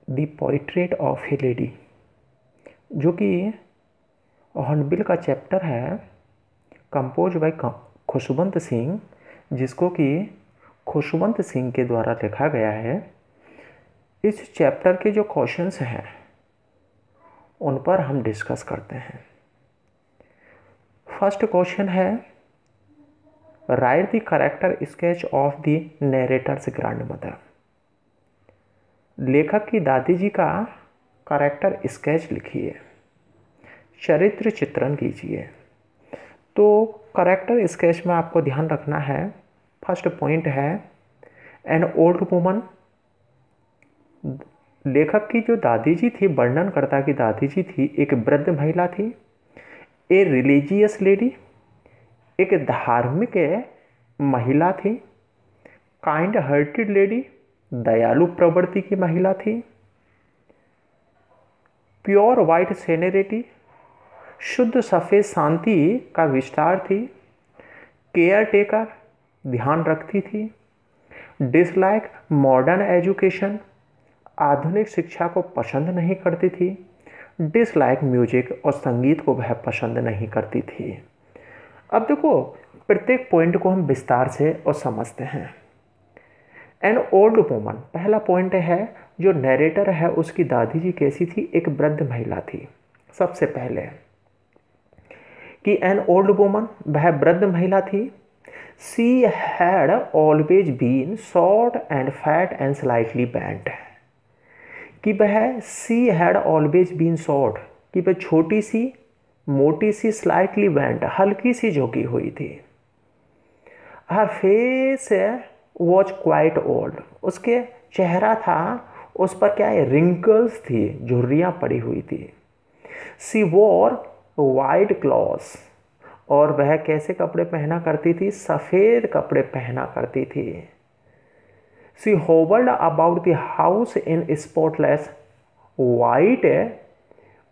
The पोइट्रेट of A lady, जो कि hornbill का चैप्टर है, कंपोज बाय खुशवंत सिंह, जिसको कि खुशवंत सिंह के द्वारा लिखा गया है। इस चैप्टर के जो क्वेश्चंस हैं उन पर हम डिस्कस करते हैं। फर्स्ट क्वेश्चन है, right the character sketch of the narrator's grandmother. लेखक की दादी जी का करेक्टर स्केच लिखिए, चरित्र चित्रण कीजिए। तो करेक्टर स्केच में आपको ध्यान रखना है, फर्स्ट पॉइंट है एन ओल्ड वुमन। लेखक की जो दादी जी थी, वर्णनकर्ता की दादी जी थी, एक वृद्ध महिला थी। ए रिलीजियस लेडी, एक धार्मिक महिला थी। काइंड हार्टेड लेडी, दयालु प्रवृत्ति की महिला थी। प्योर वाइट सेनेरिटी, शुद्ध सफ़ेद शांति का विस्तार थी। केयर टेकर, ध्यान रखती थी। डिसलाइक मॉडर्न एजुकेशन, आधुनिक शिक्षा को पसंद नहीं करती थी। डिसलाइक म्यूजिक, और संगीत को वह पसंद नहीं करती थी। अब देखो, प्रत्येक पॉइंट को हम विस्तार से और समझते हैं। एन ओल्ड वुमन, पहला पॉइंट है, जो नरेटर है उसकी दादी जी कैसी थी? एक वृद्ध महिला थी। सबसे पहले कि एन ओल्ड वुमन, वह वृद्ध महिला थी। She had always been short and fat and slightly bent, कि वह she had always been short, कि वह छोटी सी, मोटी सी, स्लाइटली बेंट, हल्की सी झुकी हुई थी। हर फेस वॉज क्वाइट ओल्ड, उसके चेहरा था, उस पर क्या है? रिंकल्स थी, झुर्रियाँ पड़ी हुई थी। सी वॉर वाइट क्लॉथ्स, और वह कैसे कपड़े पहना करती थी? सफ़ेद कपड़े पहना करती थी। She hovered about the house in spotless white,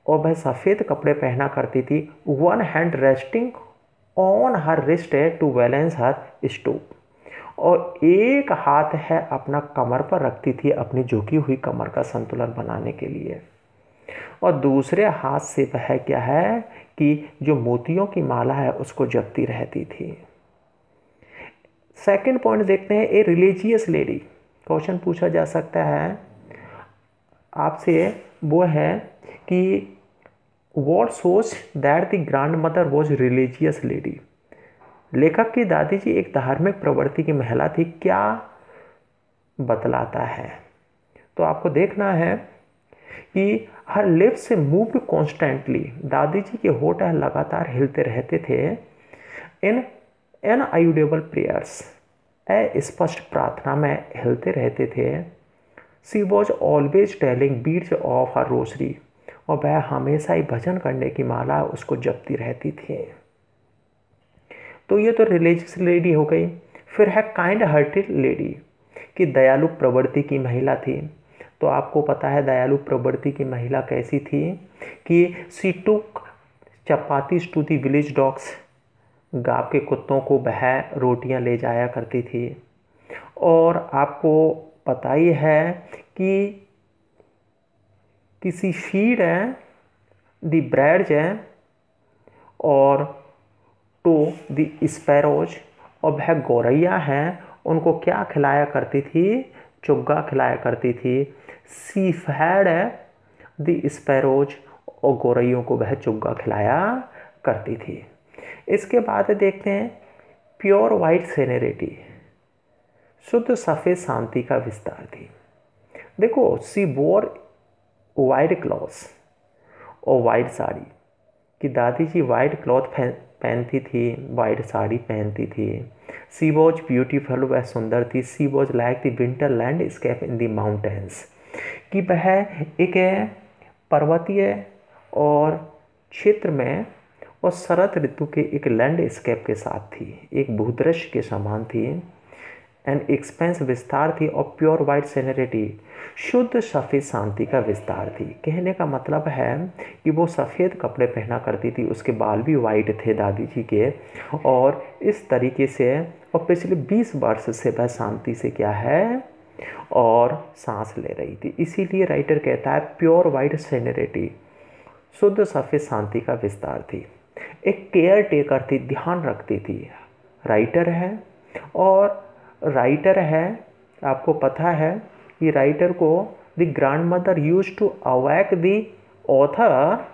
और वह सफ़ेद कपड़े पहना करती थी। One hand resting on her wrist to balance her stoop, और एक हाथ है अपना कमर पर रखती थी, अपनी झुकी हुई कमर का संतुलन बनाने के लिए। और दूसरे हाथ से वह क्या है कि जो मोतियों की माला है उसको जपती रहती थी। सेकंड पॉइंट देखते हैं, ए रिलीजियस लेडी। क्वेश्चन पूछा जा सकता है आपसे, वो है कि what shows that the grand mother was religious lady. लेखक की दादी जी एक धार्मिक प्रवृत्ति की महिला थी, क्या बतलाता है? तो आपको देखना है कि हर लिप्स से मूव कॉन्स्टेंटली, दादी जी के होठ लगातार हिलते रहते थे। इन अनऑडिबल प्रेयर्स, अस्पष्ट प्रार्थना में हिलते रहते थे। She was always telling beads of her rosary, और वह हमेशा ही भजन करने की माला उसको जपती रहती थी। तो ये तो रिलीजियस लेडी हो गई। फिर है काइंड हार्टेड लेडी, कि दयालु प्रवृत्ति की महिला थी। तो आपको पता है दयालु प्रवृत्ति की महिला कैसी थी कि she took chapatis to the village dogs, गांव के कुत्तों को वह रोटियां ले जाया करती थी। और आपको पता ही है कि किसी फीड है दी ब्रेड्स है और टू दी स्पैरोज, और वह गौरैया हैं, उनको क्या खिलाया करती थी? चुग्गा खिलाया करती थी। सी फैड दी स्पैरोज, और गौरैयों को वह चुग्गा खिलाया करती थी। इसके बाद देखते हैं प्योर वाइट सेनेरिटी, शुद्ध सफ़ेद शांति का विस्तार थी। देखो, सी वोर वाइट क्लॉथ्स, और वाइट साड़ी, कि दादी जी वाइट क्लॉथ पहनती थी, वाइट साड़ी पहनती थी। सी वॉज ब्यूटीफुल, वह सुंदर थी। She was like the winter landscape in the mountains, कि वह एक पर्वतीय और क्षेत्र में और शरद ऋतु के एक लैंडस्केप के साथ थी, एक भूदृश्य के समान थी। एंड एक्सपेंस विस्तार थी, और प्योर वाइट सेनेरिटी, शुद्ध सफ़ेद शांति का विस्तार थी। कहने का मतलब है कि वो सफ़ेद कपड़े पहना करती थी, उसके बाल भी वाइट थे दादी जी के, और इस तरीके से और पिछले 20 वर्ष से वह शांति से क्या है और सांस ले रही थी। इसीलिए राइटर कहता है प्योर वाइट सेनेरिटी, शुद्ध सफ़ेद शांति का विस्तार थी। एक केयर टेकर थी, ध्यान रखती थी। राइटर है, और राइटर है, आपको पता है कि राइटर को the grandmother use to awake the author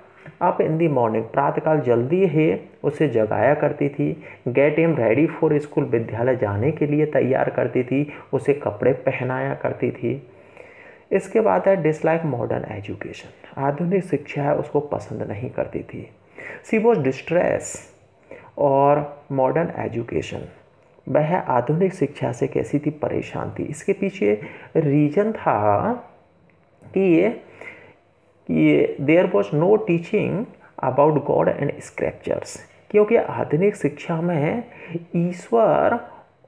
up in the morning, प्रातःकाल जल्दी ही उसे जगाया करती थी। Get him ready for school, विद्यालय जाने के लिए तैयार करती थी, उसे कपड़े पहनाया करती थी। इसके बाद है डिसलाइक मॉडर्न एजुकेशन, आधुनिक शिक्षा है उसको पसंद नहीं करती थी। सी वॉज डिस्ट्रेस और मॉडर्न एजुकेशन, वह आधुनिक शिक्षा से कैसी थी, परेशान थी। इसके पीछे रीजन था कि there was no teaching about God and scriptures, क्योंकि आधुनिक शिक्षा में ईश्वर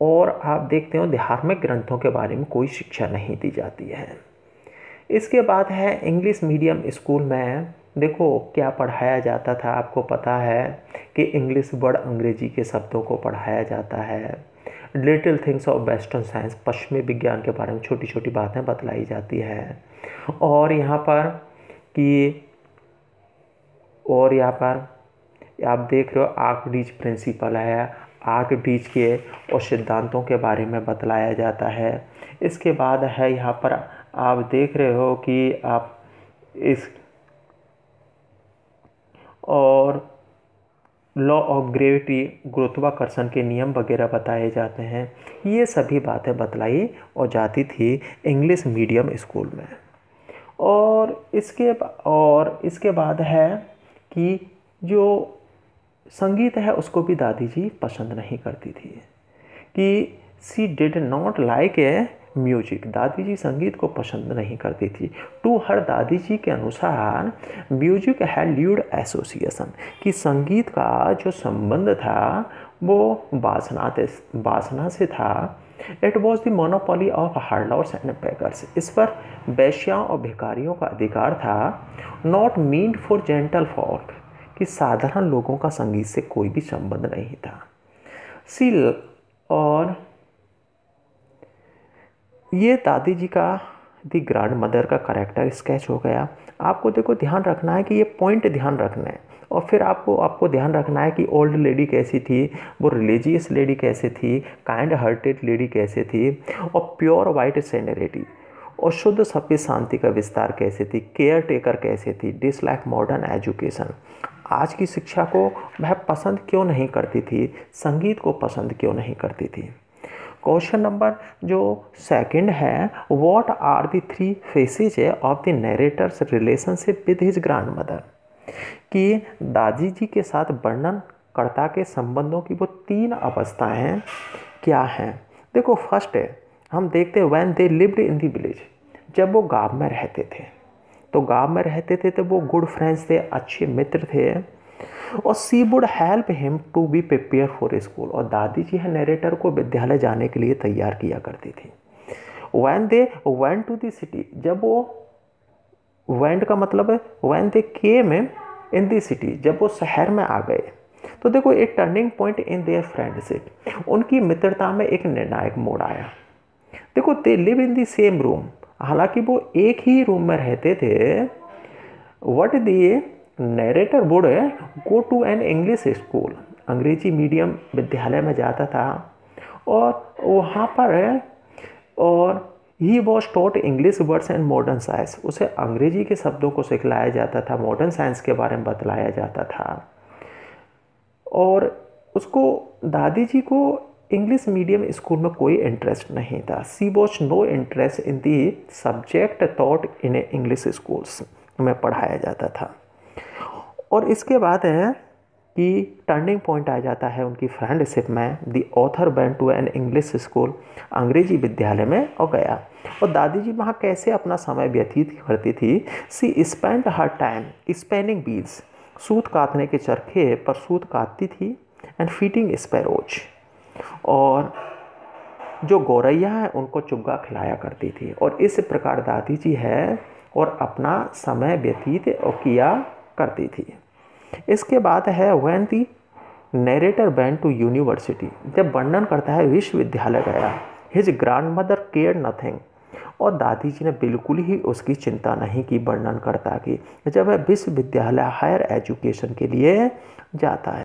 और आप देखते हो धार्मिक ग्रंथों के बारे में कोई शिक्षा नहीं दी जाती है। इसके बाद है इंग्लिश मीडियम स्कूल में देखो क्या पढ़ाया जाता था। आपको पता है कि इंग्लिश वर्ड अंग्रेजी के शब्दों को पढ़ाया जाता है। Little things of western science, पश्चिमी विज्ञान के बारे में छोटी छोटी बातें बतलाई जाती है। और यहाँ पर आप देख रहे हो आर्कब्रिज प्रिंसिपल है, आर्कब्रिज के और सिद्धांतों के बारे में बतलाया जाता है। इसके बाद है यहाँ पर आप देख रहे हो कि आप इस और लॉ ऑफ ग्रेविटी, गुरुत्वाकर्षण के नियम वगैरह बताए जाते हैं। ये सभी बातें बतलाई और जाती थी इंग्लिश मीडियम स्कूल में। और इसके बाद है कि जो संगीत है उसको भी दादी जी पसंद नहीं करती थी, कि she did not like a music, दादी जी संगीत को पसंद नहीं करती थी। टू हर, दादी जी के अनुसार म्यूजिक है ल्यूड एसोसिएशन, कि संगीत का जो संबंध था वो वासना से था। It was the monopoly of harlots and beggars, इस पर वैश्याओं और भिखारियों का अधिकार था। Not meant for gentle folk, कि साधारण लोगों का संगीत से कोई भी संबंध नहीं था। सील और ये दादी जी का दी ग्रैंड मदर का करेक्टर स्केच हो गया। आपको देखो ध्यान रखना है कि ये पॉइंट ध्यान रखना है, और फिर आपको ध्यान रखना है कि ओल्ड लेडी कैसी थी, वो रिलीजियस लेडी कैसे थी, काइंड हार्टेड लेडी कैसे थी, और प्योर वाइट सेनेरिटी और शुद्ध सफ़ेद शांति का विस्तार कैसे थी, केयर टेकर कैसे थी, डिसलाइक मॉडर्न एजुकेशन, आज की शिक्षा को वह पसंद क्यों नहीं करती थी, संगीत को पसंद क्यों नहीं करती थी। क्वेश्चन नंबर जो सेकंड है, what are the three phases of the narrator's relationship with his grandmother, कि दादी जी के साथ वर्णनकर्ता के संबंधों की वो तीन अवस्थाएं क्या हैं। देखो फर्स्ट है, हम देखते हैं when they lived in the village, जब वो गांव में रहते थे तो वो गुड फ्रेंड्स थे, अच्छे मित्र थे। और she would help him to be prepare for school, और दादी जी है नरेटर को विद्यालय जाने के लिए तैयार किया करती थी। When they went to the city, जब वो वेंट का मतलब है when they came in the city, जब वो शहर में आ गए, तो देखो एक turning point in their friendship, उनकी मित्रता में एक निर्णायक मोड़ आया। देखो they live in the same room, हालांकि वो एक ही रूम में रहते थे। What the narrator would go to an English school, अंग्रेजी मीडियम विद्यालय में जाता था, और वहाँ पर और he was taught English words and modern science, उसे अंग्रेजी के शब्दों को सिखलाया जाता था, मॉडर्न साइंस के बारे में बतलाया जाता था। और उसको दादी जी को इंग्लिश मीडियम स्कूल में कोई इंटरेस्ट नहीं था। She was no interest in the subject taught in English schools में पढ़ाया जाता था। और इसके बाद है कि टर्निंग पॉइंट आ जाता है उनकी फ्रेंडशिप में। The author went to an English school, अंग्रेजी विद्यालय में और गया। और दादी जी वहाँ कैसे अपना समय व्यतीत करती थी। सी स्पेंड हर टाइम स्पेनिंग बीज, सूत काटने के चरखे पर सूत काटती थी, एंड फीडिंग स्पैरोज, और जो गौरैया है उनको चुग्गा खिलाया करती थी। और इस प्रकार दादी जी है और अपना समय व्यतीत किया करती थी। इसके बाद है when the narrator went to university, जब वर्णन करता है विश्वविद्यालय गया। His grandmother care nothing, और दादी जी ने बिल्कुल ही उसकी चिंता नहीं की वर्णनकर्ता की, जब वह विश्वविद्यालय हायर एजुकेशन के लिए जाता है।